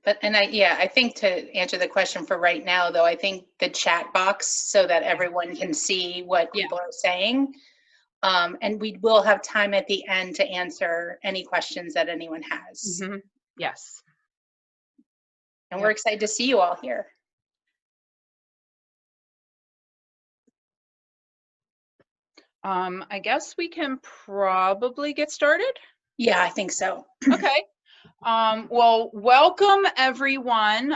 But, yeah, I think to answer the question for right now, though, I think the chat box so that everyone can see what people are saying. And we will have time at the end to answer any questions that anyone has. Mm-hmm. Yes. And we're excited to see you all here. I guess we can probably get started. Yeah, I think so. Okay. Well, welcome everyone.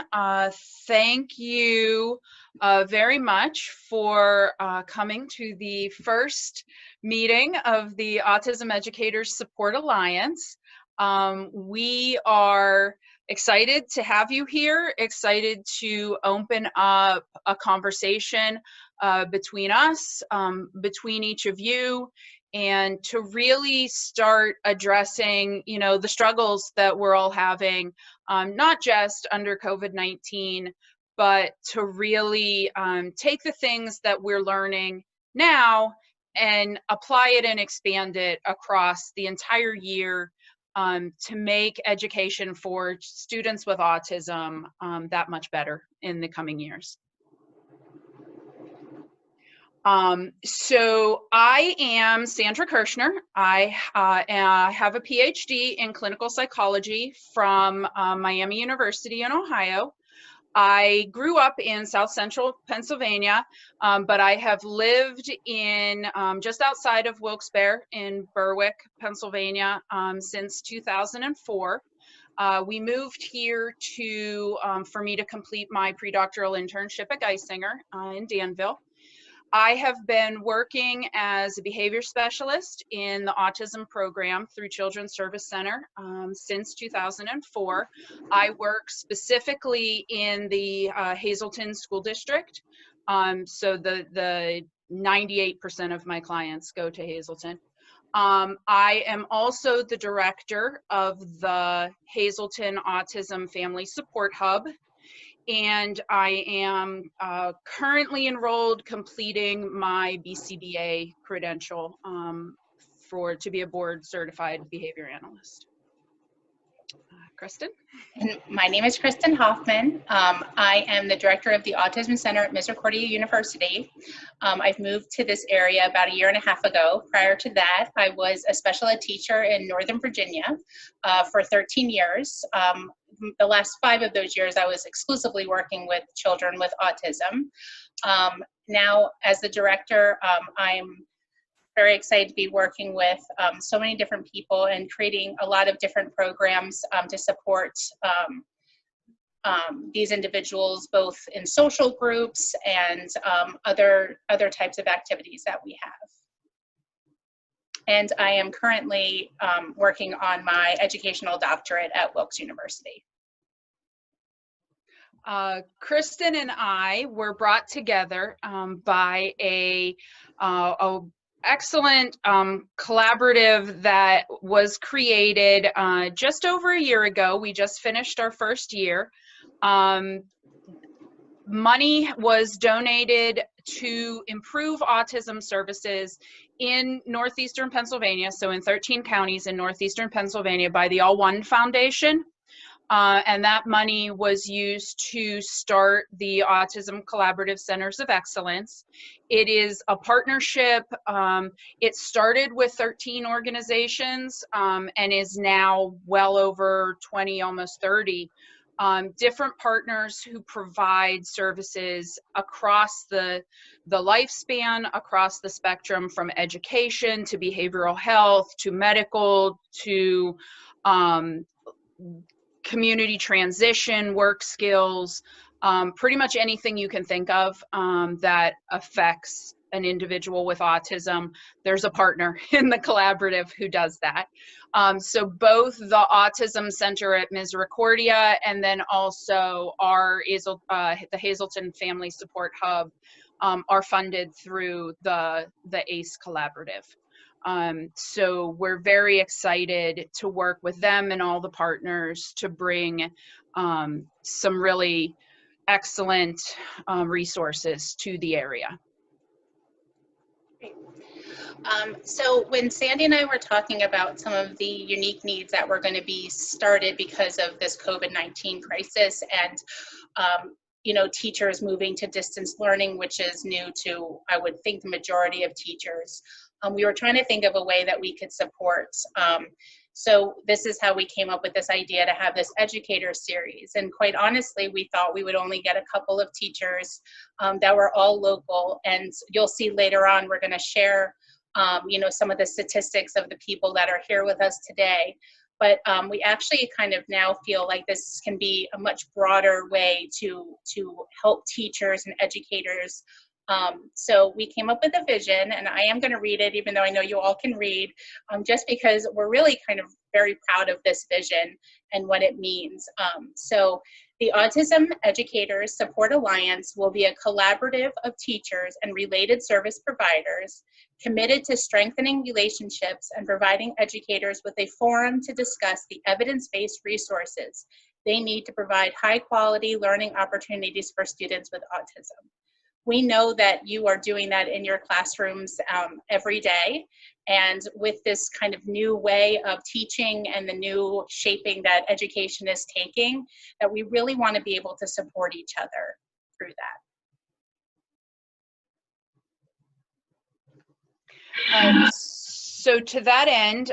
Thank you very much for coming to the first meeting of the Autism Educators Support Alliance. We are excited to have you here, excited to open up a conversation between us, between each of you, and to really start addressing, you know, the struggles that we're all having, not just under COVID-19, but to really take the things that we're learning now and apply it and expand it across the entire year to make education for students with autism that much better in the coming years. So I am Sandra Kirshner. I have a PhD in clinical psychology from Miami University in Ohio. I grew up in South Central Pennsylvania, but I have lived in just outside of Wilkes-Barre in Berwick, Pennsylvania since 2004. We moved here for me to complete my pre-doctoral internship at Geisinger in Danville. I have been working as a behavior specialist in the autism program through Children's Service Center since 2004. I work specifically in the Hazleton School District. So the 98% of my clients go to Hazleton. I am also the director of the Hazleton Autism Family Support Hub. And I am currently enrolled completing my BCBA credential to be a board certified behavior analyst. Kristen? And my name is Kristen Hoffman. I am the director of the Autism Center at Misericordia University. I've moved to this area about 1.5 years ago. Prior to that, I was a special ed teacher in Northern Virginia for 13 years. The last 5 of those years, I was exclusively working with children with autism. Now, as the director, I'm very excited to be working with so many different people and creating a lot of different programs to support these individuals, both in social groups and other types of activities that we have. And I am currently working on my educational doctorate at Wilkes University. Kristen and I were brought together by a excellent collaborative that was created just over 1 year ago. We just finished our first year. Money was donated to improve autism services in northeastern Pennsylvania, so in 13 counties in northeastern Pennsylvania, by the All One Foundation. And that money was used to start the Autism Collaborative Centers of Excellence. It is a partnership. It started with 13 organizations and is now well over 20, almost 30 different partners who provide services across the lifespan, across the spectrum, from education to behavioral health to medical to community transition, work skills, pretty much anything you can think of that affects an individual with autism. There's a partner in the collaborative who does that. So both the Autism Center at Misericordia and then also the Hazleton Family Support Hub are funded through the ACE collaborative. So we're very excited to work with them and all the partners to bring some really excellent resources to the area. So when Sandy and I were talking about some of the unique needs that were going to be started because of this COVID-19 crisis and, teachers moving to distance learning, which is new to, I would think, the majority of teachers, we were trying to think of a way that we could support. So this is how we came up with this idea to have this educator series. And quite honestly, we thought we would only get a couple of teachers that were all local. And you'll see later on, we're going to share some of the statistics of the people that are here with us today. But we actually kind of now feel like this can be a much broader way to help teachers and educators. So we came up with a vision, and I am going to read it, even though I know you all can read, just because we're really kind of very proud of this vision and what it means. So the Autism Educators Support Alliance will be a collaborative of teachers and related service providers committed to strengthening relationships and providing educators with a forum to discuss the evidence-based resources they need to provide high-quality learning opportunities for students with autism. We know that you are doing that in your classrooms every day. And with this kind of new way of teaching and the new shaping that education is taking, that we really want to be able to support each other through that. So to that end,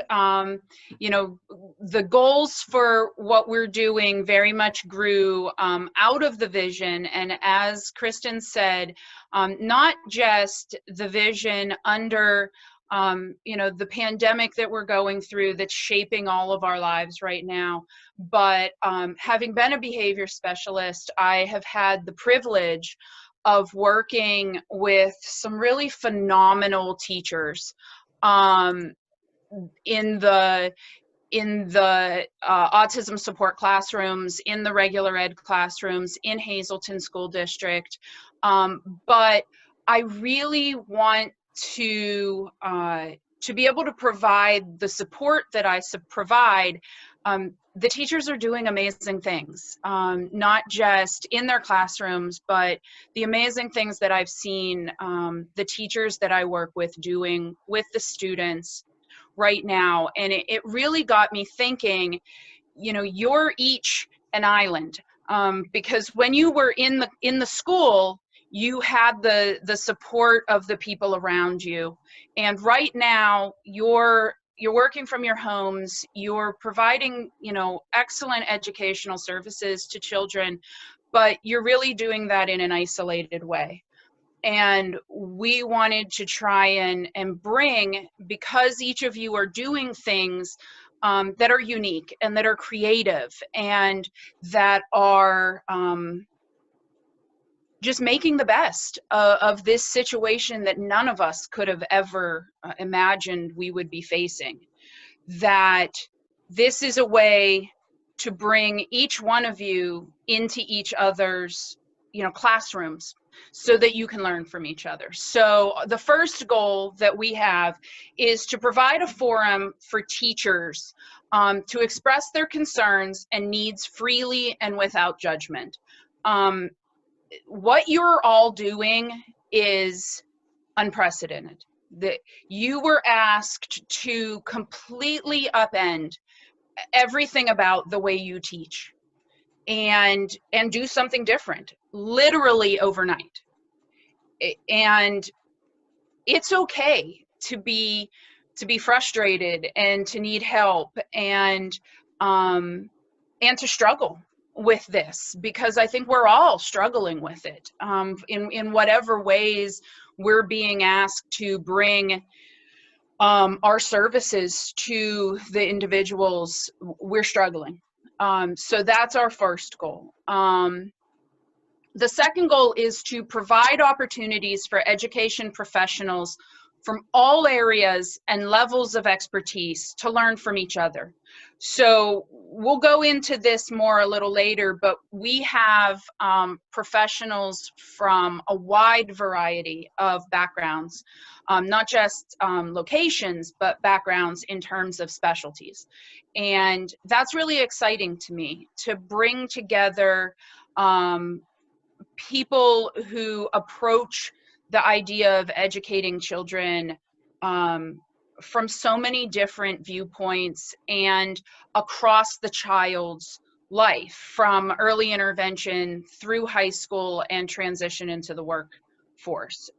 the goals for what we're doing very much grew out of the vision. And as Kristen said, not just the vision under the pandemic that we're going through that's shaping all of our lives right now, but having been a behavior specialist, I have had the privilege of working with some really phenomenal teachers in the autism support classrooms, in the regular ed classrooms, in Hazleton School District. But I really want to be able to provide the support that I provide. The teachers are doing amazing things, not just in their classrooms, but the amazing things that I've seen the teachers that I work with doing with the students right now. And it really got me thinking, you're each an island, because when you were in the school, you had the support of the people around you. And right now, you're working from your homes, you're providing, excellent educational services to children, but you're really doing that in an isolated way. And we wanted to try and bring, because each of you are doing things that are unique and that are creative and that are just making the best of this situation that none of us could have ever imagined we would be facing, that this is a way to bring each one of you into each other's classrooms so that you can learn from each other. So the first goal that we have is to provide a forum for teachers to express their concerns and needs freely and without judgment. What you're all doing is unprecedented. That you were asked to completely upend everything about the way you teach and do something different, literally overnight. And it's okay to be frustrated and to need help and to struggle with this, because I think we're all struggling with it in whatever ways we're being asked to bring our services to the individuals. We're struggling. So that's our first goal. The second goal is to provide opportunities for education professionals from all areas and levels of expertise to learn from each other. So we'll go into this more a little later, but we have professionals from a wide variety of backgrounds, not just locations, but backgrounds in terms of specialties. And that's really exciting to me, to bring together people who approach the idea of educating children from so many different viewpoints and across the child's life, from early intervention through high school and transition into the workforce.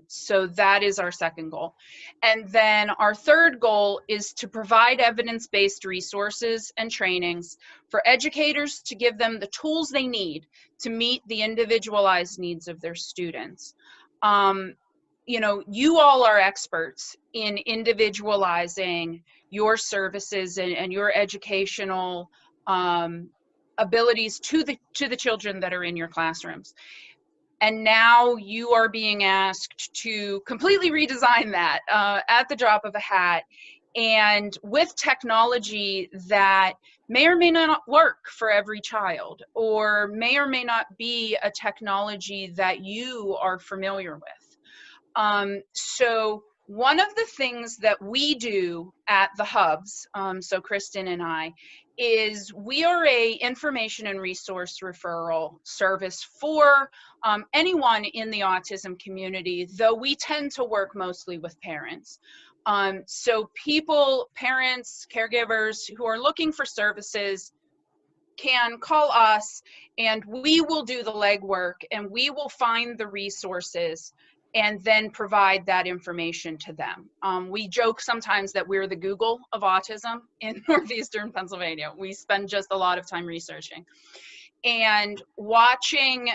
So that is our second goal. And then our third goal is to provide evidence-based resources and trainings for educators to give them the tools they need to meet the individualized needs of their students. You know, you all are experts in individualizing your services and your educational abilities to the children that are in your classrooms. And now you are being asked to completely redesign that at the drop of a hat, and with technology that may or may not work for every child, or may not be a technology that you are familiar with. So one of the things that we do at the hubs, so Kristen and I, is we are a information and resource referral service for anyone in the autism community, though we tend to work mostly with parents. So people, parents, caregivers who are looking for services can call us, and we will do the legwork, and we will find the resources and then provide that information to them. We joke sometimes that we're the Google of autism in Northeastern Pennsylvania. We spend just a lot of time researching. And watching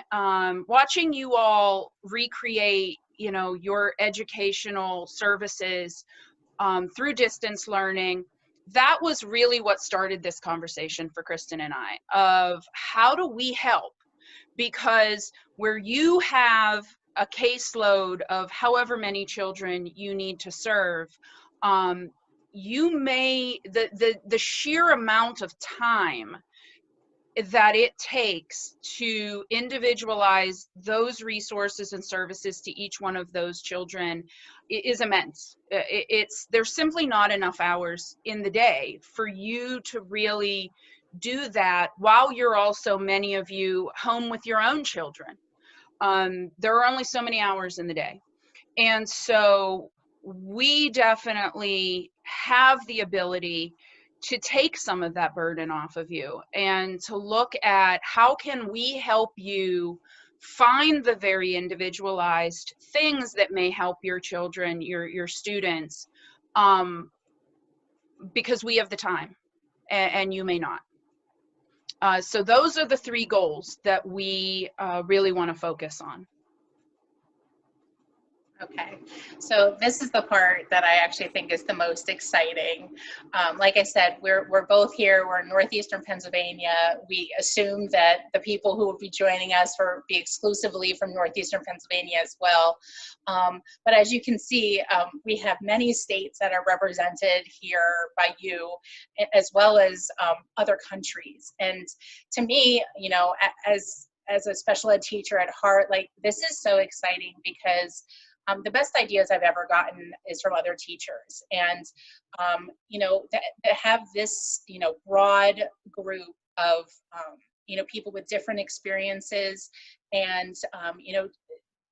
you all recreate, you know, your educational services through distance learning, that was really what started this conversation for Kristen and I, of how do we help? Because where you have a caseload of however many children you need to serve, you may, the sheer amount of time that it takes to individualize those resources and services to each one of those children is immense. There's simply not enough hours in the day for you to really do that while you're also, many of you, home with your own children. There are only so many hours in the day. And so we definitely have the ability to take some of that burden off of you and to look at how can we help you find the very individualized things that may help your children, your students, because we have the time and you may not. So those are the three goals that we really want to focus on. Okay, so this is the part that I actually think is the most exciting. Like I said, we're both here. We're in Northeastern Pennsylvania. We assume that the people who will be joining us will be exclusively from Northeastern Pennsylvania as well. But as you can see, we have many states that are represented here by you, as well as other countries. And to me, you know, as a special ed teacher at heart, like, this is so exciting because the best ideas I've ever gotten is from other teachers. And, you know, to have this, you know, broad group of, you know, people with different experiences and, you know,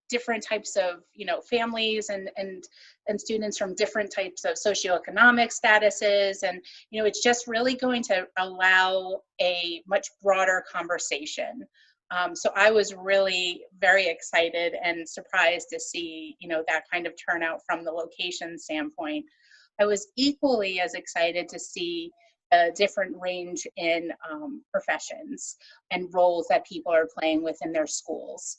different types of, you know, families and students from different types of socioeconomic statuses. And, you know, it's just really going to allow a much broader conversation. So I was really very excited and surprised to see, you know, that kind of turnout from the location standpoint. I was equally as excited to see a different range in professions and roles that people are playing within their schools.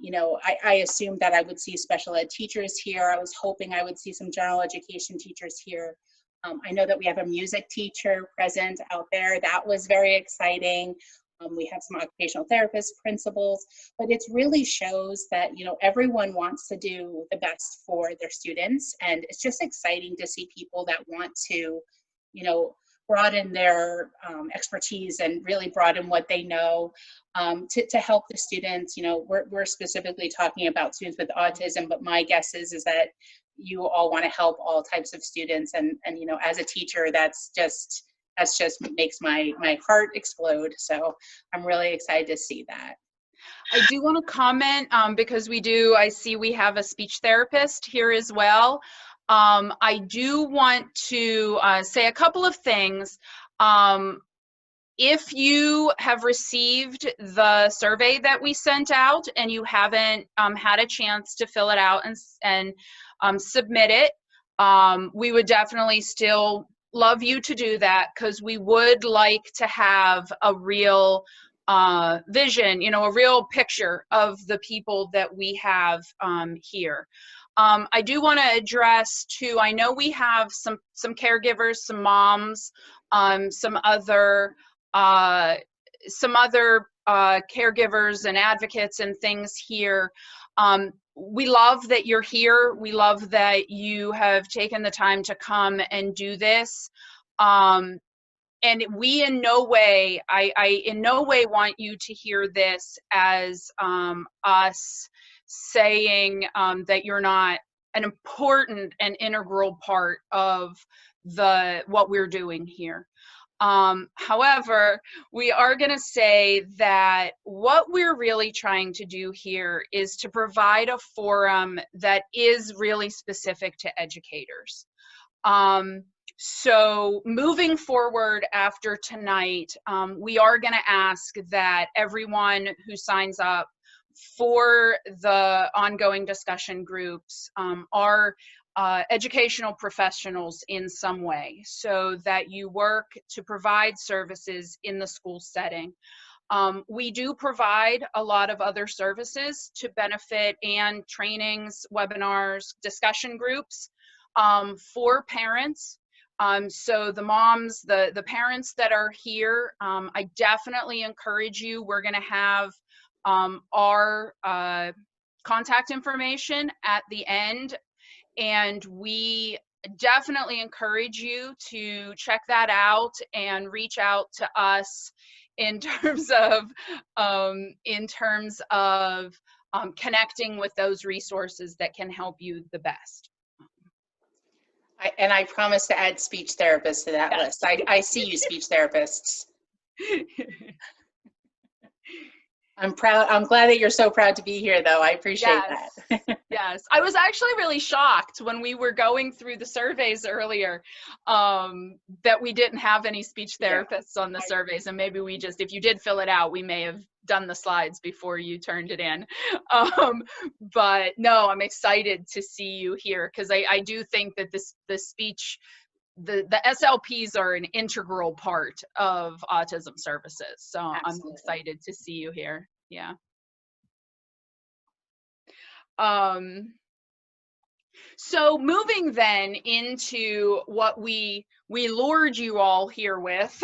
You know, I assumed that I would see special ed teachers here. I was hoping I would see some general education teachers here. I know that we have a music teacher present out there. That was very exciting. We have some occupational therapists, principals, but it really shows that, you know, everyone wants to do the best for their students. And it's just exciting to see people that want to, you know, broaden their expertise and really broaden what they know to help the students. You know, we're specifically talking about students with autism, but my guess is that you all want to help all types of students. And you know, as a teacher, that's just makes my heart explode. So I'm really excited to see that. I do want to comment because I see we have a speech therapist here as well. I do want to say a couple of things. If you have received the survey that we sent out and you haven't had a chance to fill it out and submit it, we would definitely still love you to do that, because we would like to have a real vision, a real picture of the people that we have here. I do want to address too, I know we have some caregivers, some moms, some other caregivers and advocates and things here. We love that you're here. We love that you have taken the time to come and do this. And we in no way, I in no way want you to hear this as us saying that you're not an important and integral part of what we're doing here. However, we are going to say that what we're really trying to do here is to provide a forum that is really specific to educators. So moving forward after tonight, we are going to ask that everyone who signs up for the ongoing discussion groups are educational professionals in some way, so that you work to provide services in the school setting. We do provide a lot of other services to benefit, and trainings, webinars, discussion groups for parents. So the moms, the parents that are here, I definitely encourage you. We're going to have our contact information at the end, and we definitely encourage you to check that out and reach out to us in terms of connecting with those resources that can help you the best. And I promise to add speech therapists to that list. I see you, speech therapists. I'm proud. I'm glad that you're so proud to be here, though. I appreciate that. Yes, I was actually really shocked when we were going through the surveys earlier that we didn't have any speech therapists on the surveys, and maybe we just, if you did fill it out, we may have done the slides before you turned it in. But no, I'm excited to see you here, because I do think that the speech, the SLPs are an integral part of autism services. So absolutely. I'm excited to see you here. Yeah. So moving then into what we lured you all here with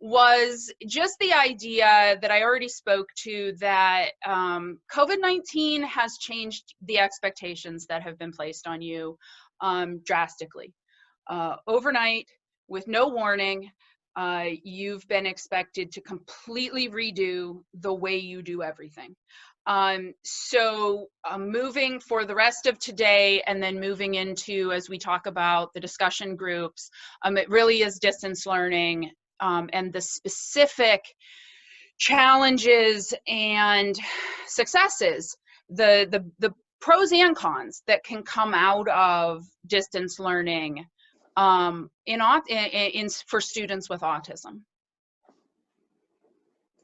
was just the idea that I already spoke to, that COVID-19 has changed the expectations that have been placed on you drastically. Overnight, with no warning, you've been expected to completely redo the way you do everything. So moving for the rest of today, and then moving into, as we talk about the discussion groups, it really is distance learning and the specific challenges and successes, the pros and cons that can come out of distance learning for students with autism.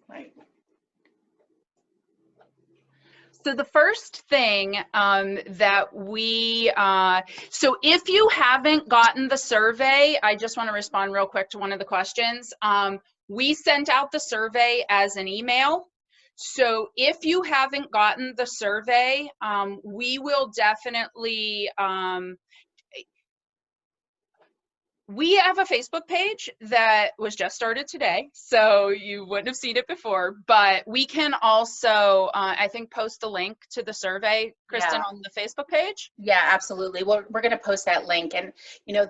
Right. So the first thing that we, so if you haven't gotten the survey, I just want to respond real quick to one of the questions. We sent out the survey as an email. So if you haven't gotten the survey, we will definitely, we have a Facebook page that was just started today, so you wouldn't have seen it before, but we can also, I think, post the link to the survey, Kristen, on the Facebook page. Yeah, absolutely. Well, we're going to post that link, and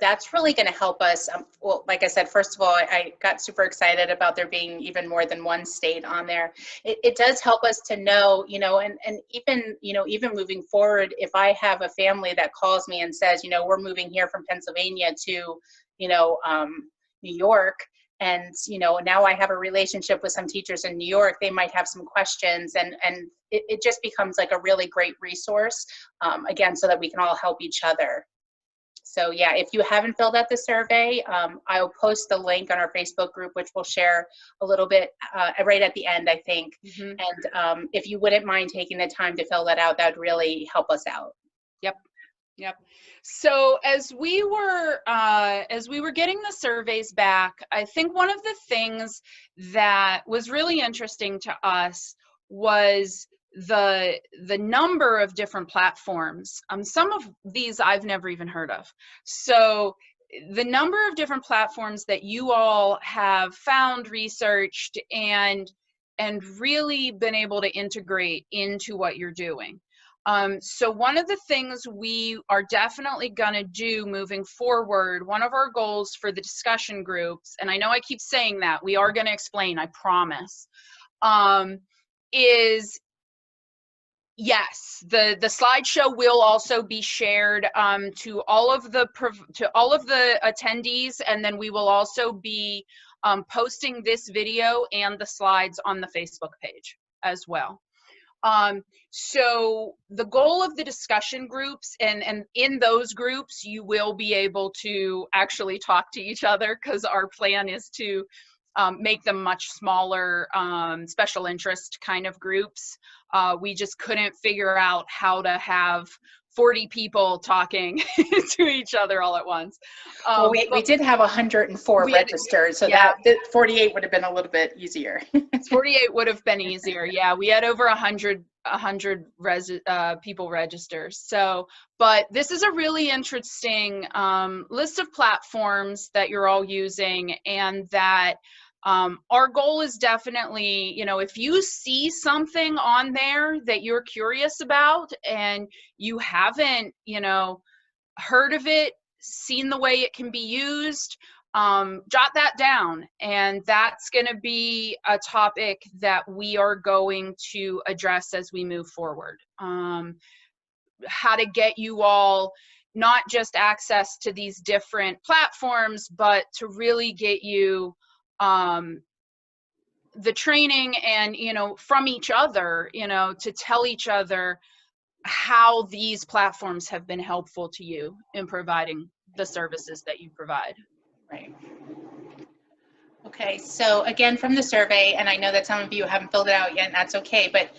that's really going to help us. Well, like I said, first of all, I got super excited about there being even more than one state on there. It does help us to know, and even, even moving forward, if I have a family that calls me and says, we're moving here from Pennsylvania to New York, And, you know, now I have a relationship with some teachers in New York. They might have some questions, and it just becomes like a really great resource, again, so that we can all help each other. So yeah, if you haven't filled out the survey, I'll post the link on our Facebook group, which we'll share a little bit right at the end, I think. Mm-hmm. And if you wouldn't mind taking the time to fill that out, that would really help us out. Yep. Yep. So as we were getting the surveys back, I think one of the things that was really interesting to us was the number of different platforms. Some of these I've never even heard of. So the number of different platforms that you all have found, researched, and really been able to integrate into what you're doing. So one of the things we are definitely going to do moving forward, one of our goals for the discussion groups, and I know I keep saying that, we are going to explain, I promise, is yes, the slideshow will also be shared to all of the attendees, and then we will also be posting this video and the slides on the Facebook page as well. So the goal of the discussion groups, and in those groups, you will be able to actually talk to each other, because our plan is to make them much smaller, special interest kind of groups. We just couldn't figure out how to have 40 people talking to each other all at once. Well, we did have 104 registered, so yeah, that 48 would have been a little bit easier. 48 would have been easier. Yeah, we had over 100 people register. So, but this is a really interesting list of platforms that you're all using, and that our goal is definitely, you know, if you see something on there that you're curious about and you haven't, you know, heard of it, seen the way it can be used, jot that down. And that's going to be a topic that we are going to address as we move forward. How to get you all not just access to these different platforms, but to really get you the training and, you know, from each other, you know, to tell each other how these platforms have been helpful to you in providing the services that you provide. Right. Okay, so again, from the survey, and I know that some of you haven't filled it out yet, and that's okay, but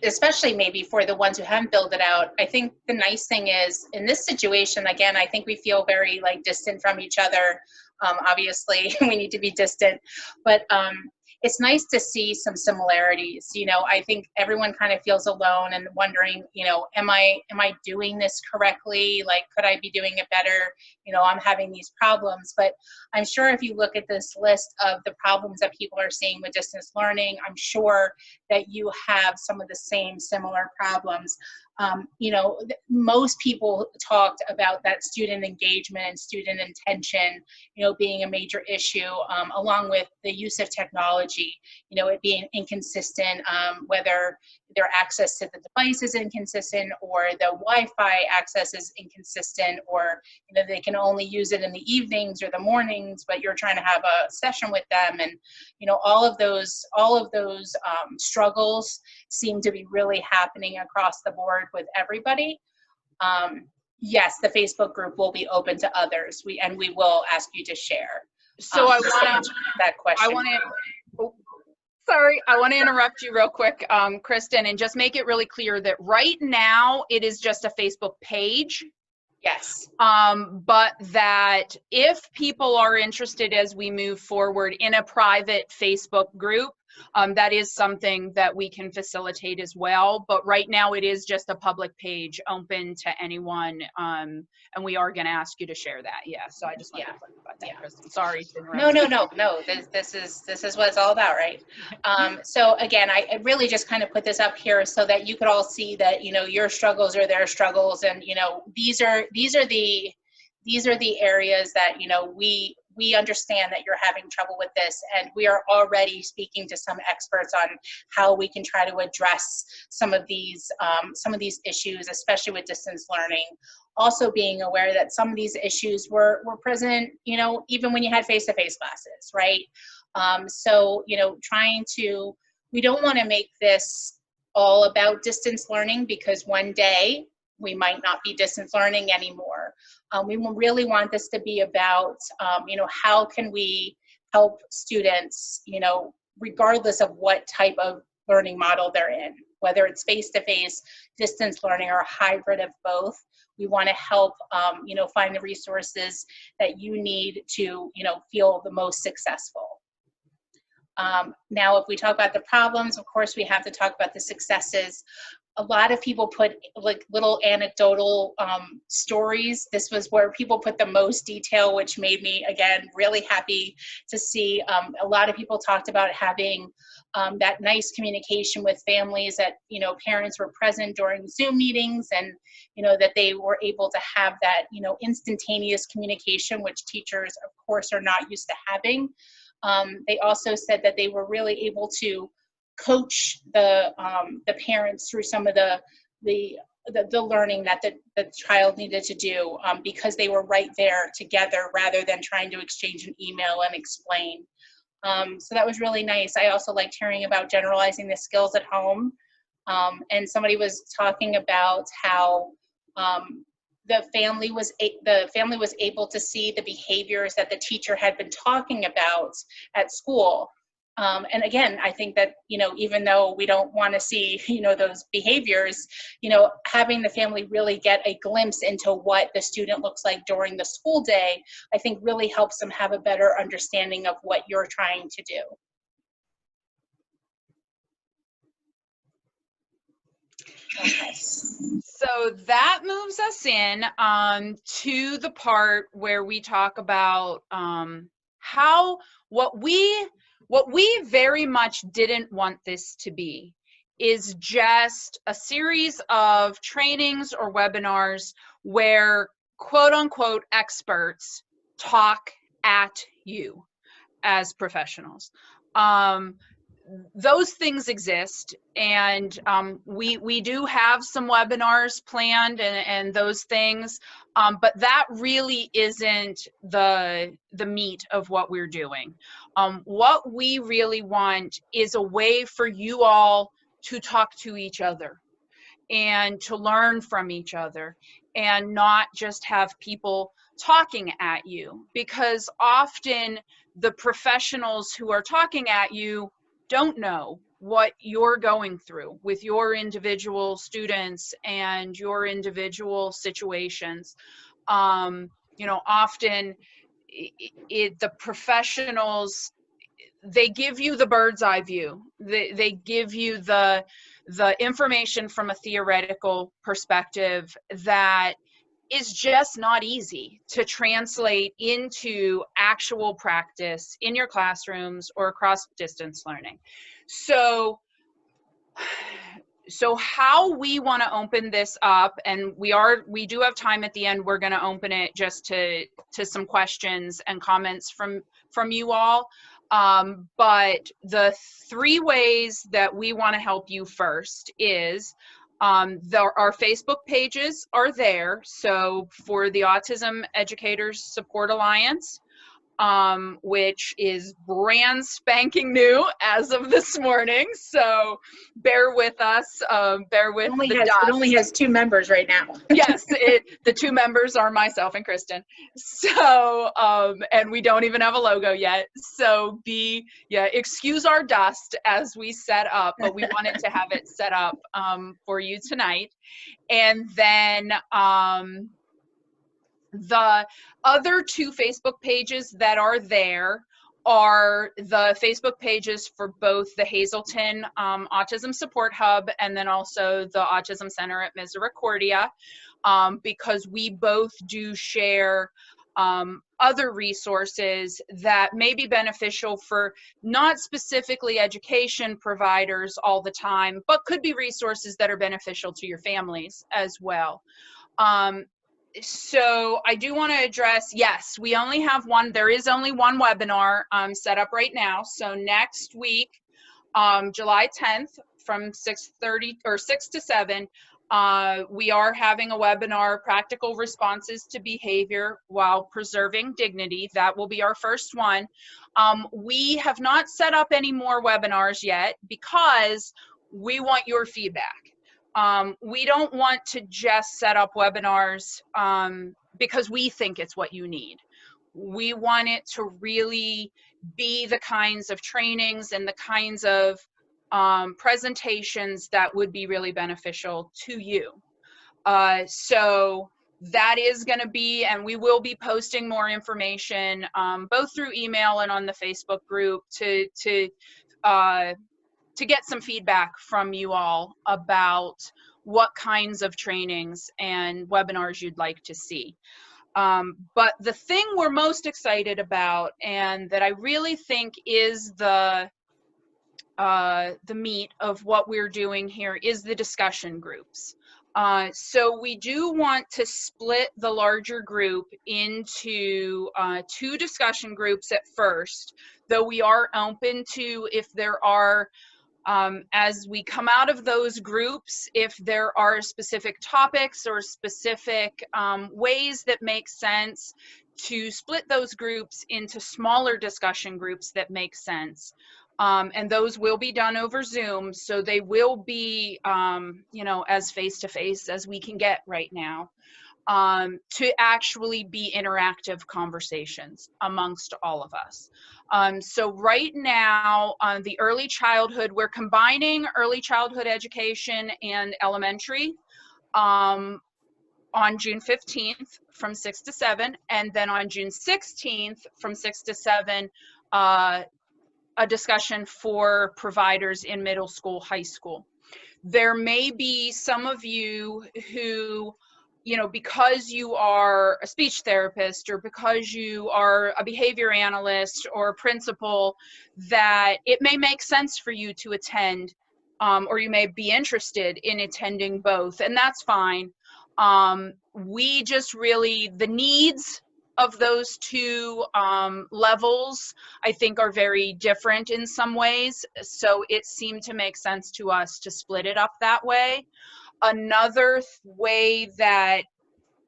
especially maybe for the ones who haven't filled it out, I think the nice thing is, in this situation, again, I think we feel very like distant from each other. Obviously, we need to be distant, but it's nice to see some similarities. You know, I think everyone kind of feels alone and wondering, you know, am I doing this correctly? Like, could I be doing it better? You know, I'm having these problems. But I'm sure if you look at this list of the problems that people are seeing with distance learning, I'm sure that you have some of the same similar problems. You know, most people talked about that student engagement and student intention, you know, being a major issue, along with the use of technology, you know, it being inconsistent, whether their access to the device is inconsistent, or the Wi-Fi access is inconsistent, or, you know, they can only use it in the evenings or the mornings, but you're trying to have a session with them. And, you know, all of those struggles seem to be really happening across the board with everybody. Yes, the Facebook group will be open to others. We will ask you to share. So I want to that question. I want to interrupt you real quick, Kristen, and just make it really clear that right now it is just a Facebook page. Yes. But that if people are interested as we move forward in a private Facebook group, that is something that we can facilitate as well. But right now it is just a public page open to anyone. And we are going to ask you to share that. Yeah. So I just want to clarify that, Kristen. Sorry to interrupt. No. This is what it's all about, right? So again, I really just kind of put this up here so that you could all see that, you know, your struggles are their struggles, and, you know, these are the areas that, you know, we understand that you're having trouble with this, and we are already speaking to some experts on how we can try to address some of these issues, especially with distance learning. also being aware that some of these issues were present, you know, even when you had face-to-face classes, right? So, you know, we don't want to make this all about distance learning, because one day we might not be distance learning anymore. We really want this to be about, you know, how can we help students, you know, regardless of what type of learning model they're in, whether it's face-to-face, distance learning, or a hybrid of both. We want to help, you know, find the resources that you need to, you know, feel the most successful. Now, if we talk about the problems, of course, we have to talk about the successes. A lot of people put like little anecdotal stories. This was where people put the most detail, which made me, again, really happy to see. A lot of people talked about having that nice communication with families, that, you know, parents were present during Zoom meetings, and, you know, that they were able to have that, you know, instantaneous communication, which teachers, of course, are not used to having. They also said that they were really able to coach the parents through some of the learning that the child needed to do, because they were right there together rather than trying to exchange an email and explain. So that was really nice. I also liked hearing about generalizing the skills at home. And somebody was talking about how the family was able to see the behaviors that the teacher had been talking about at school. And again, I think that, you know, even though we don't want to see, you know, those behaviors, you know, having the family really get a glimpse into what the student looks like during the school day, I think really helps them have a better understanding of what you're trying to do. Okay. So that moves us in to the part where we talk about what we very much didn't want this to be is just a series of trainings or webinars where quote unquote experts talk at you as professionals. Those things exist, and we do have some webinars planned and those things, but that really isn't the meat of what we're doing. What we really want is a way for you all to talk to each other and to learn from each other, and not just have people talking at you, because often the professionals who are talking at you don't know what you're going through with your individual students and your individual situations. You know, often the professionals, they give you the bird's eye view. They give you the information from a theoretical perspective that is just not easy to translate into actual practice in your classrooms or across distance learning. So how we want to open this up, and we do have time at the end, we're going to open it just to some questions and comments from you all. But the 3 ways that we want to help you first is our Facebook pages are there. So for the Autism Educators Support Alliance, which is brand spanking new as of this morning. So bear with us, bear with the dust. It only has 2 members right now. Yes, the 2 members are myself and Kristen. So, and we don't even have a logo yet. So excuse our dust as we set up, but we wanted to have it set up for you tonight. And then, the other 2 Facebook pages that are there are the Facebook pages for both the Hazleton Autism Support Hub and then also the Autism Center at Misericordia, because we both do share other resources that may be beneficial for not specifically education providers all the time, but could be resources that are beneficial to your families as well. So I do want to address, yes, we only have one. There is only one webinar set up right now. So next week, July 10th from 6:30 or 6 to 7, We are having a webinar, Practical Responses to Behavior While Preserving Dignity. That will be our first one. We have not set up any more webinars yet because we want your feedback. We don't want to just set up webinars because we think it's what you need. We want it to really be the kinds of trainings and the kinds of presentations that would be really beneficial to you. So that is going to be, and we will be posting more information both through email and on the Facebook group to get some feedback from you all about what kinds of trainings and webinars you'd like to see. But the thing we're most excited about, and that I really think is the meat of what we're doing here, is the discussion groups. So we do want to split the larger group into 2 discussion groups at first, though we are open to, if there are, as we come out of those groups, if there are specific topics or specific ways that make sense, to split those groups into smaller discussion groups that make sense. And those will be done over Zoom, so they will be, you know, as face-to-face as we can get right now, to actually be interactive conversations amongst all of us. So right now, on the early childhood, we're combining early childhood education and elementary on June 15th from 6 to 7, and then on June 16th from 6 to 7, a discussion for providers in middle school, high school. There may be some of you who, you know, because you are a speech therapist or because you are a behavior analyst or a principal, that it may make sense for you to attend, or you may be interested in attending both, and that's fine. We just really, the needs of those 2 levels, I think, are very different in some ways, so it seemed to make sense to us to split it up that way. Another way that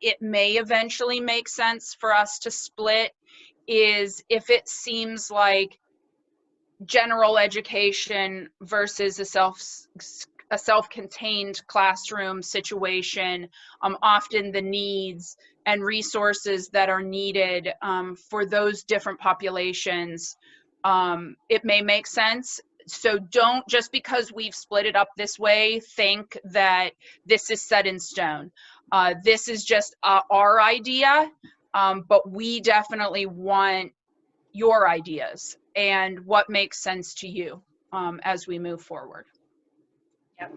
it may eventually make sense for us to split is if it seems like general education versus a self-contained classroom situation, often the needs and resources that are needed for those different populations, it may make sense. So don't, just because we've split it up this way, think that this is set in stone. This is just our idea, but we definitely want your ideas and what makes sense to you as we move forward. Yep.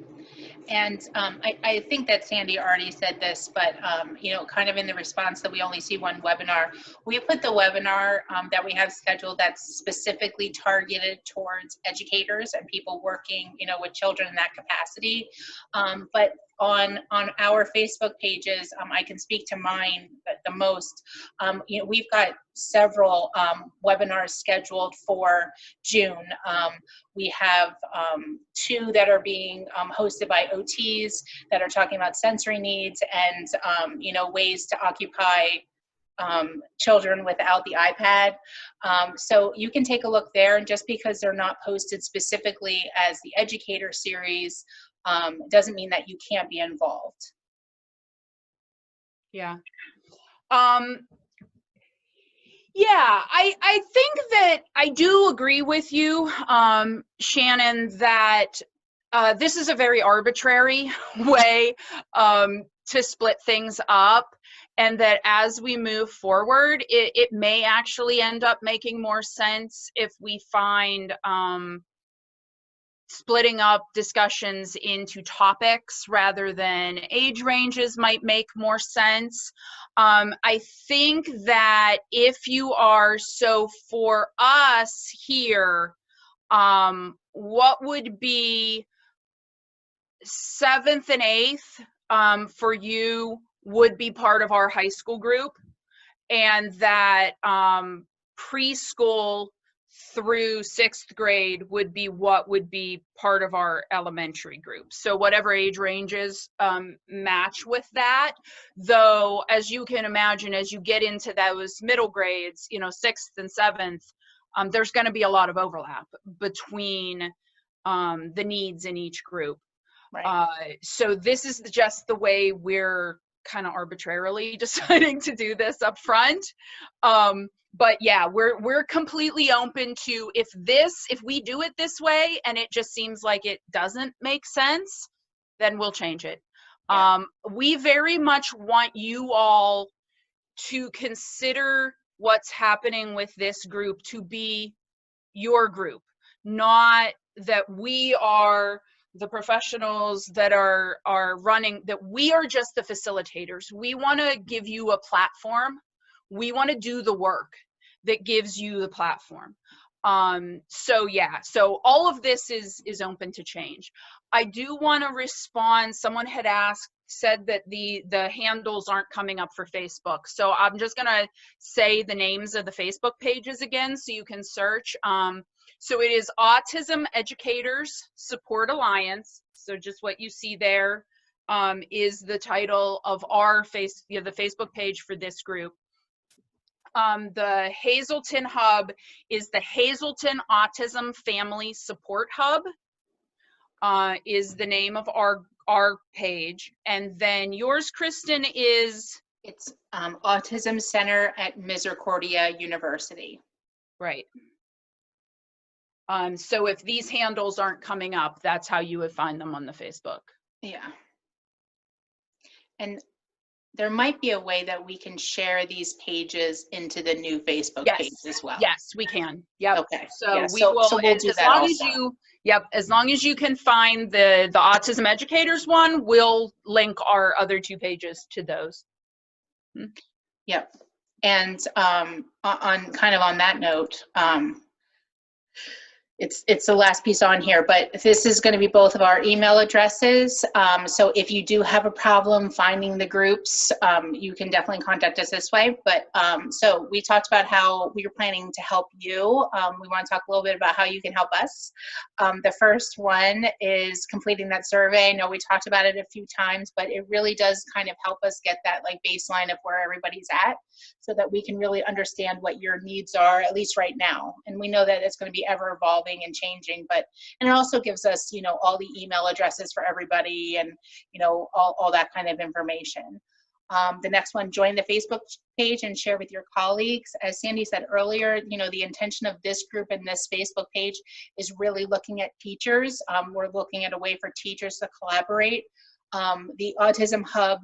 And I think that Sandy already said this, but you know, kind of in the response that we only see one webinar, we put the webinar that we have scheduled that's specifically targeted towards educators and people working, you know, with children in that capacity. But on our Facebook pages, I can speak to mine the most. You know, we've got several webinars scheduled for June. We have 2 that are being hosted by OTs that are talking about sensory needs and you know, ways to occupy children without the iPad. So you can take a look there, and just because they're not posted specifically as the educator series doesn't mean that you can't be involved. Yeah. Yeah, I think that I do agree with you, Shannon, that this is a very arbitrary way to split things up, and that as we move forward, it may actually end up making more sense if we find splitting up discussions into topics rather than age ranges might make more sense. I think that if you are, so for us here, what would be 7th and 8th for you would be part of our high school group, and that preschool through 6th grade would be what would be part of our elementary group. So whatever age ranges match with that, though, as you can imagine, as you get into those middle grades, 6th and 7th, there's going to be a lot of overlap between the needs in each group. Right. So this is just the way we're kind of arbitrarily deciding to do this up front. But yeah, we're completely open to if we do it this way and it just seems like it doesn't make sense, then we'll change it. Yeah. We very much want you all to consider what's happening with this group to be your group, not that we are the professionals that are running, that we are just the facilitators. We want to give you a platform. We want to do the work that gives you the platform. So yeah, so all of this is open to change. I do want to respond. Someone had said that the handles aren't coming up for Facebook. So I'm just going to say the names of the Facebook pages again so you can search. So it is Autism Educators Support Alliance. So just what you see there is the title of our the Facebook page for this group. The Hazleton Hub is the Hazleton Autism Family Support Hub, is the name of our page. And then yours, Kristen, is? It's Autism Center at Misericordia University. Right. So if these handles aren't coming up, that's how you would find them on the Facebook. Yeah. And there might be a way that we can share these pages into the new Facebook page as well. Yes, we can. Yep. Okay. So yeah. we will, so we'll do as that long also. as you, as long as you can find the Autism Educators one, we'll link our other 2 pages to those. Yep. And on that note, it's the last piece on here, but this is going to be both of our email addresses. So if you do have a problem finding the groups, you can definitely contact us this way. But so we talked about how we are planning to help you. We want to talk a little bit about how you can help us. The first one is completing that survey. I know we talked about it a few times, but it really does kind of help us get that like baseline of where everybody's at so that we can really understand what your needs are, at least right now. And we know that it's going to be ever evolving and changing, and it also gives us, all the email addresses for everybody and, all that kind of information. The next one, join the Facebook page and share with your colleagues. As Sandy said earlier, the intention of this group and this Facebook page is really looking at teachers. We're looking at a way for teachers to collaborate. The Autism Hub,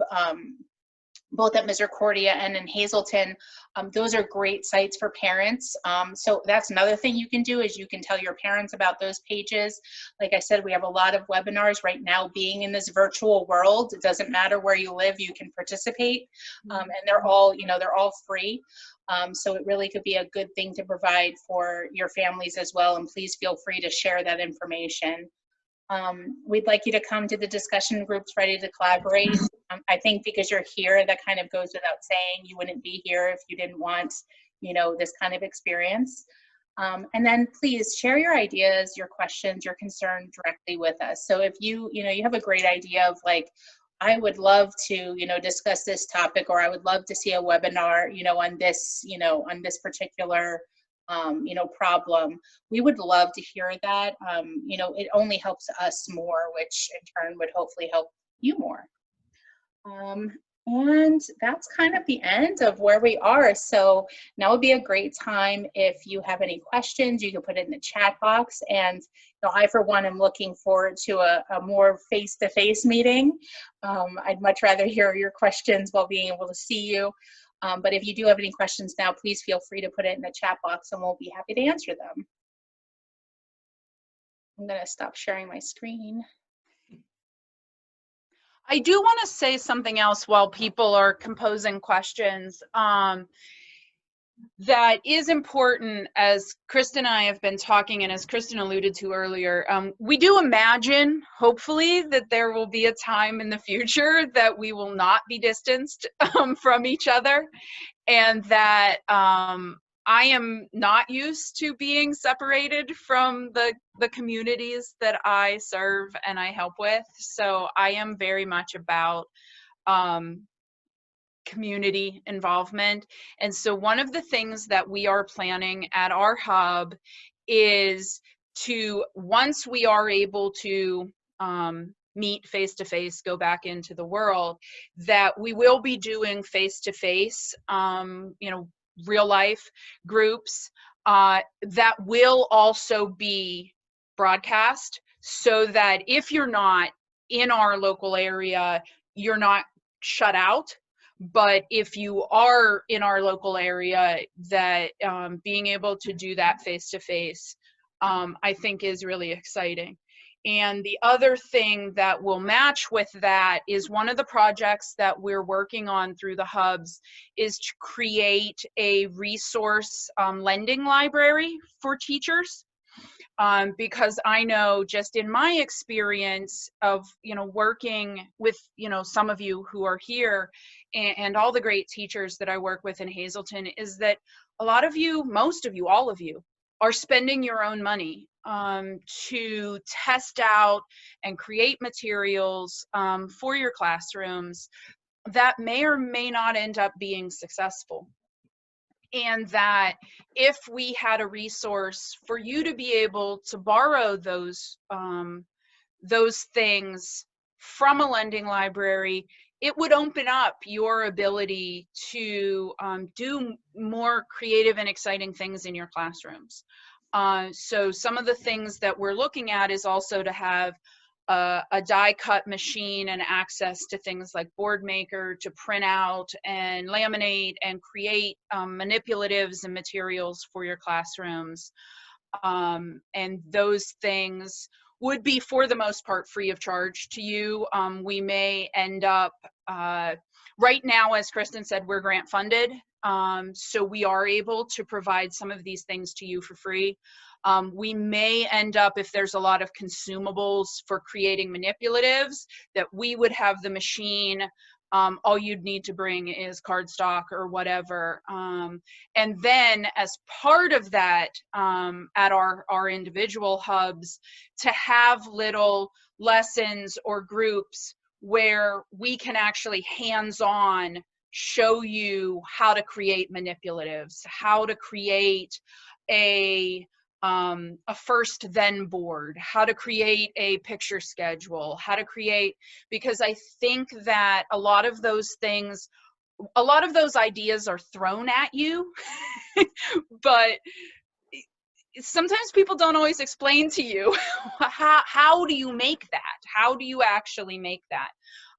both at Misericordia and in Hazleton, those are great sites for parents. So that's another thing you can do is you can tell your parents about those pages. Like I said, we have a lot of webinars right now. Being in this virtual world, it doesn't matter where you live, you can participate, and they're all, they're all free. So it really could be a good thing to provide for your families as well. And please feel free to share that information. We'd like you to come to the discussion groups ready to collaborate. I think because you're here, that kind of goes without saying. You wouldn't be here if you didn't want, this kind of experience. And then please share your ideas, your questions, your concerns directly with us. So if you have a great idea of like, I would love to, discuss this topic, or I would love to see a webinar, on this particular problem, we would love to hear that. It only helps us more, which in turn would hopefully help you more. And that's kind of the end of where we are. So now would be a great time if you have any questions, you can put it in the chat box. And I, for one, am looking forward to a more face-to-face meeting. I'd much rather hear your questions while being able to see you. But if you do have any questions now, please feel free to put it in the chat box and we'll be happy to answer them. I'm going to stop sharing my screen. I do want to say something else while people are composing questions. That is important, as Kristen and I have been talking, and as Kristen alluded to earlier, we do imagine, hopefully, that there will be a time in the future that we will not be distanced from each other, and that I am not used to being separated from the communities that I serve and I help with. So I am very much about community involvement. And so one of the things that we are planning at our hub is to, once we are able to meet face to face, go back into the world, that we will be doing face to face, real life groups that will also be broadcast, so that if you're not in our local area, you're not shut out. But if you are in our local area, that being able to do that face to face, I think is really exciting. And the other thing that will match with that is one of the projects that we're working on through the hubs is to create a resource lending library for teachers. Because I know, just in my experience of, working with, some of you who are here, and all the great teachers that I work with in Hazleton, is that a lot of you, most of you, all of you, are spending your own money to test out and create materials for your classrooms that may or may not end up being successful. And that if we had a resource for you to be able to borrow those things from a lending library, it would open up your ability to do more creative and exciting things in your classrooms. So some of the things that we're looking at is also to have a die cut machine and access to things like Board Maker to print out and laminate and create manipulatives and materials for your classrooms. And those things would be, for the most part, free of charge to you. We may end up, right now, as Kristen said, we're grant funded. So we are able to provide some of these things to you for free. We may end up, if there's a lot of consumables for creating manipulatives, that we would have the machine. All you'd need to bring is cardstock or whatever. And then as part of that, at our individual hubs, to have little lessons or groups where we can actually hands-on show you how to create manipulatives, how to create a first then board, how to create a picture schedule, how to create, because I think that a lot of those things, a lot of those ideas are thrown at you, but sometimes people don't always explain to you how do you make that? How do you actually make that?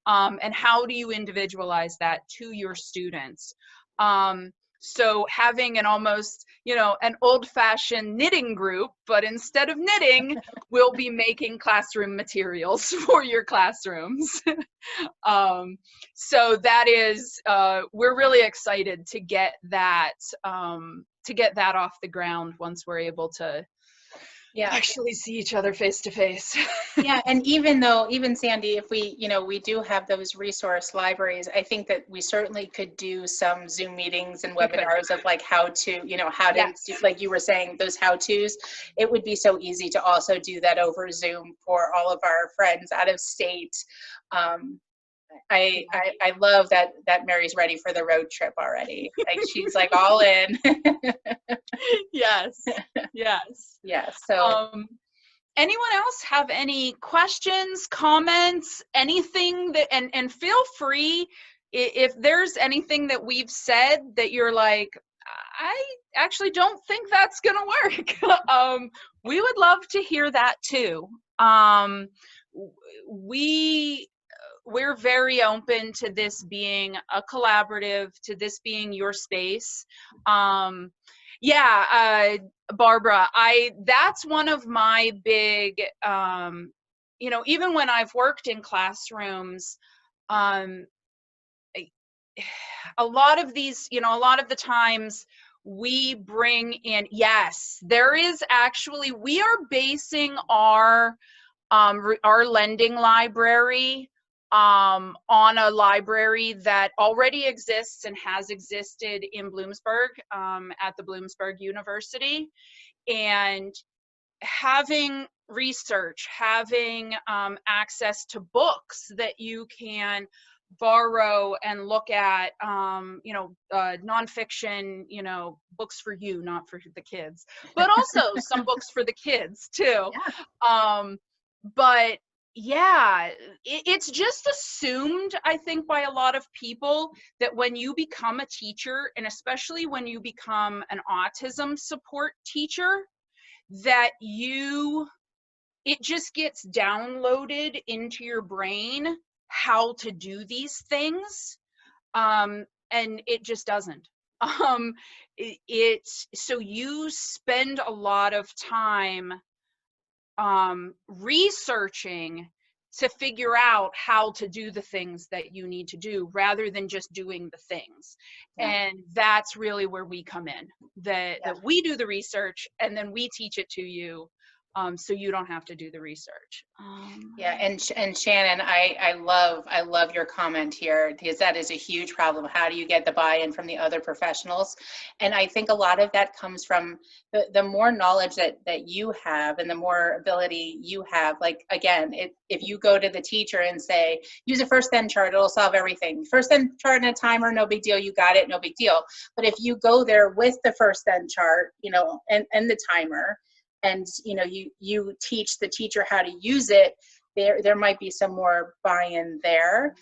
And how do you individualize that to your students? So having an almost, an old-fashioned knitting group, but instead of knitting, we'll be making classroom materials for your classrooms. So that is, we're really excited to get that off the ground once we're able to actually see each other face to face. Yeah, and even Sandy, if we, we do have those resource libraries, I think that we certainly could do some Zoom meetings and webinars of like how to, how to, do, like you were saying, those how-tos. It would be so easy to also do that over Zoom for all of our friends out of state. I love that Mary's ready for the road trip already. Like she's like all in. Yes. So anyone else have any questions, comments, anything that, and feel free if there's anything that we've said that you're like, I actually don't think that's gonna work. We would love to hear that too. We're very open to this being a collaborative, to this being your space. Barbara, that's one of my big, even when I've worked in classrooms, a lot of these, a lot of the times we bring in, yes, there is actually, we are basing our lending library on a library that already exists and has existed in Bloomsburg, at the Bloomsburg University. And having research, having access to books that you can borrow and look at, nonfiction, books for you, not for the kids, but also some books for the kids too. Yeah. But yeah, it's just assumed, I think, by a lot of people that when you become a teacher, and especially when you become an autism support teacher, that it just gets downloaded into your brain how to do these things, and it just doesn't. So you spend a lot of time researching to figure out how to do the things that you need to do rather than just doing the things. Yeah. And that's really where we come in, that we do the research and then we teach it to you, so you don't have to do the research. Yeah, and Shannon, I love your comment here, because that is a huge problem. How do you get the buy-in from the other professionals? And I think a lot of that comes from the more knowledge that you have and the more ability you have. Like, again, if you go to the teacher and say, use a first then chart, it'll solve everything. First then chart and a timer, no big deal, you got it, no big deal. But if you go there with the first then chart, and the timer, and you teach the teacher how to use it, there might be some more buy-in there.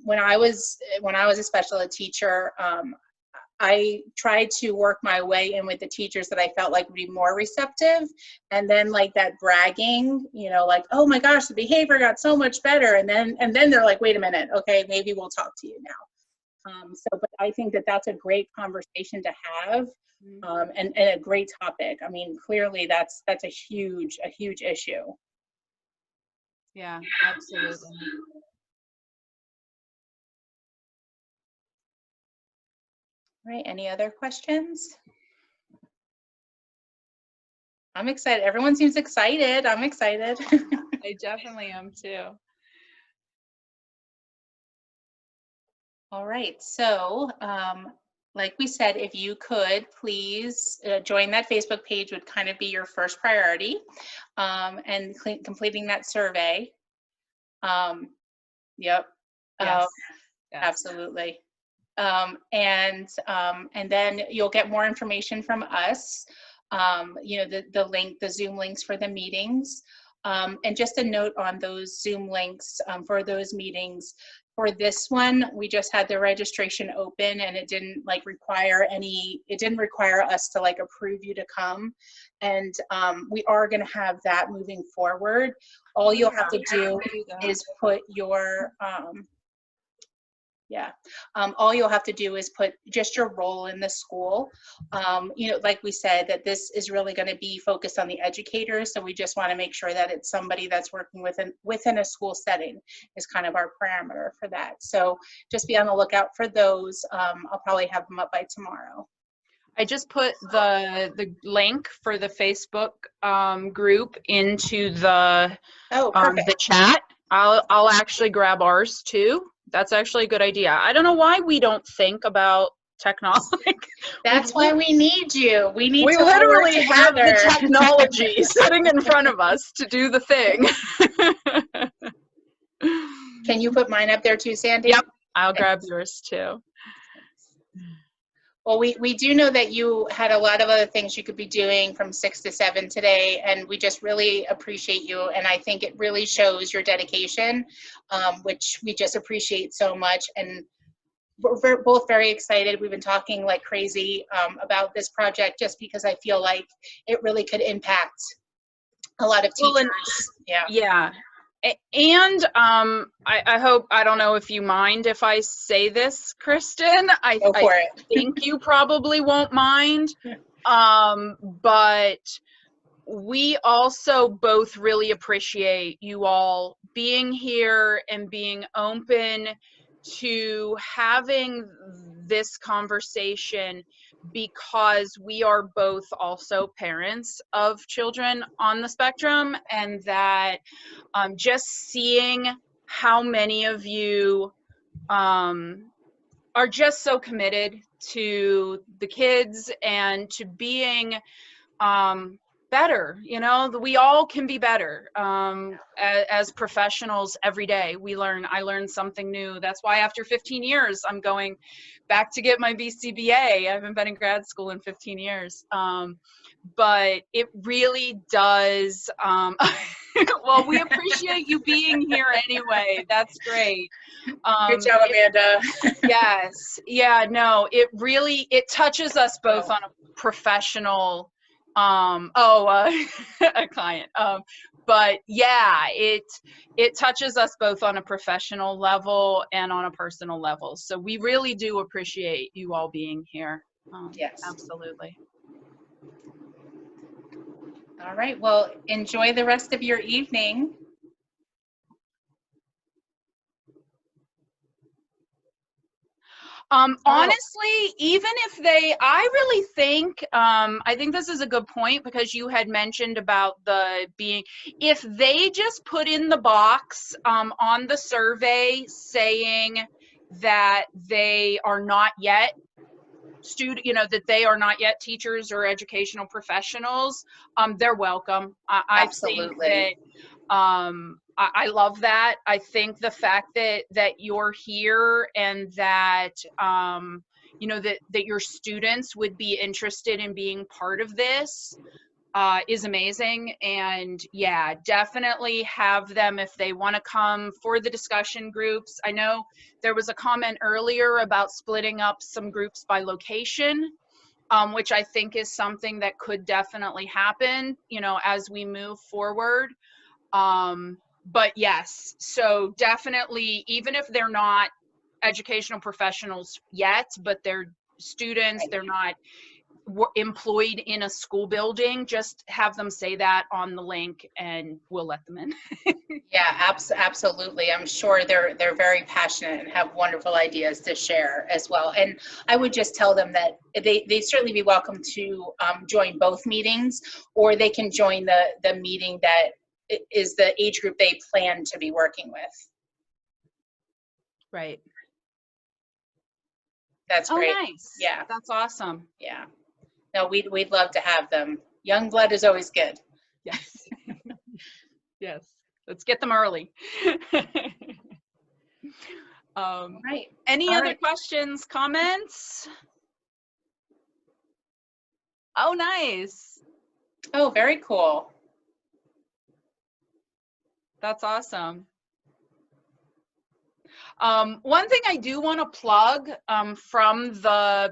When I was a special ed teacher, I tried to work my way in with the teachers that I felt like would be more receptive, and then like that bragging, like, oh my gosh, the behavior got so much better, and then they're like, wait a minute, okay, maybe we'll talk to you now. But I think that that's a great conversation to have. And a great topic. I mean, clearly that's a huge issue. Yeah, absolutely. All right, any other questions? I'm excited. Everyone seems excited. I'm excited. I definitely am too. All right, so like we said, if you could please join that Facebook page would kind of be your first priority, and completing that survey. Yep. Yes. Yes. Absolutely. And then you'll get more information from us. The Zoom links for the meetings. And just a note on those Zoom links for those meetings. For this one, we just had the registration open, and it didn't require us to approve you to come. And we are going to have that moving forward. All you'll have to do is put your all you'll have to do is put just your role in the school. Like we said, that this is really going to be focused on the educators, so we just want to make sure that it's somebody that's working within a school setting is kind of our parameter for that. So just be on the lookout for those. I'll probably have them up by tomorrow. I just put the link for the Facebook group into the chat. I'll actually grab ours too. That's actually a good idea. I don't know why we don't think about technology. That's why we need you. We literally have the technology sitting in front of us to do the thing. Can you put mine up there too, Sandy? Yep, I'll grab yours too. Well, we do know that you had a lot of other things you could be doing from 6 to 7 today, and we just really appreciate you. And I think it really shows your dedication, which we just appreciate so much. And we're both very excited. We've been talking like crazy about this project, just because I feel like it really could impact a lot of teachers. Yeah. And I hope, I don't know if you mind if I say this, Kristen. I think you probably won't mind. But we also both really appreciate you all being here and being open to having this conversation, because we are both also parents of children on the spectrum, and that just seeing how many of you are just so committed to the kids and to being better. You know, we all can be better as professionals. Every day I learn something new. That's why after 15 years I'm going back to get my BCBA. I haven't been in grad school in 15 years, but it really does. Well, we appreciate you being here anyway. That's great. Good job, Amanda. Yes. Yeah, no, it touches us both on a professional, a client. But yeah, it touches us both on a professional level and on a personal level. So we really do appreciate you all being here. Yes. Absolutely. All right. Well, enjoy the rest of your evening. Honestly, even if I really think, I think this is a good point because you had mentioned about if they just put in the box on the survey saying that they are not yet that they are not yet teachers or educational professionals, they're welcome. I think that I love that. I think the fact that you're here and that that your students would be interested in being part of this is amazing. And yeah, definitely have them if they want to come for the discussion groups. I know there was a comment earlier about splitting up some groups by location, which I think is something that could definitely happen, as we move forward. But yes, so definitely, even if they're not educational professionals yet, but they're students, they're not employed in a school building, just have them say that on the link and we'll let them in. Yeah, absolutely. I'm sure they're very passionate and have wonderful ideas to share as well. And I would just tell them that they certainly be welcome to join both meetings, or they can join the meeting that is the age group they plan to be working with. Right. That's great. Nice. Yeah. That's awesome. Yeah. No, we'd love to have them. Young blood is always good. Yes. Yes. Let's get them early. Right. Any other questions, comments? Oh, nice. Oh, very cool. That's awesome. One thing I do want to plug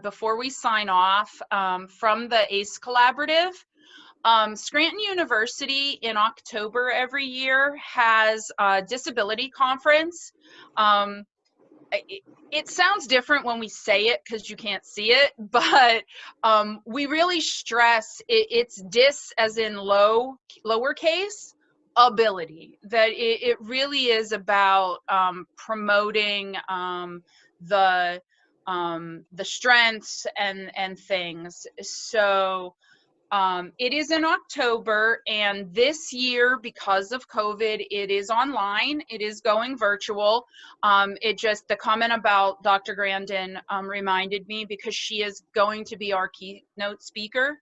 before we sign off, from the ACE Collaborative, Scranton University in October every year has a disability conference. It sounds different when we say it because you can't see it, but we really stress it's dis as in lowercase ability, that it really is about promoting the strengths and things. So it is in October, and this year, because of COVID, it is online. It is going virtual. The comment about Dr. Grandin reminded me, because she is going to be our keynote speaker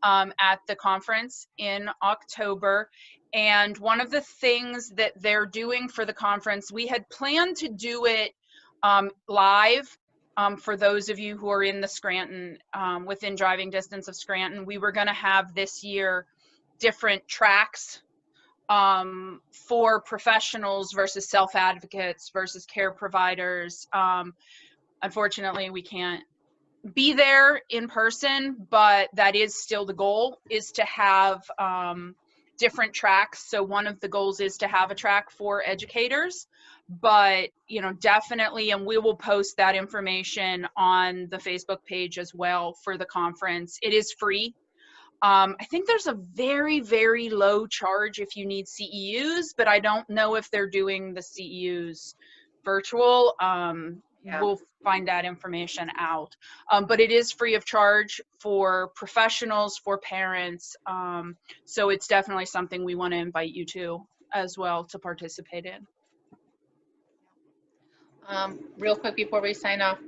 at the conference in October. And one of the things that they're doing for the conference, we had planned to do it live. For those of you who are in the Scranton, within driving distance of Scranton, we were going to have this year different tracks for professionals versus self-advocates versus care providers. Unfortunately, we can't be there in person, but that is still the goal, is to have different tracks. So one of the goals is to have a track for educators, but definitely, and we will post that information on the Facebook page as well for the conference. It is free. I think there's a very, very low charge if you need CEUs, but I don't know if they're doing the CEUs virtual. We'll find that information out. But it is free of charge for professionals, for parents. So it's definitely something we want to invite you to as well to participate in. Real quick before we sign off,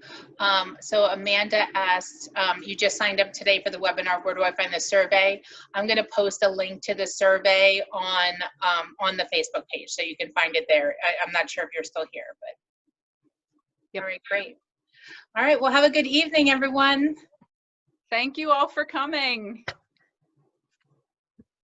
so Amanda asked, you just signed up today for the webinar, where do I find the survey? I'm going to post a link to the survey on the Facebook page, so you can find it there. I'm not sure if you're still here, but Yep. all right, great. All right, well, have a good evening, everyone. Thank you all for coming.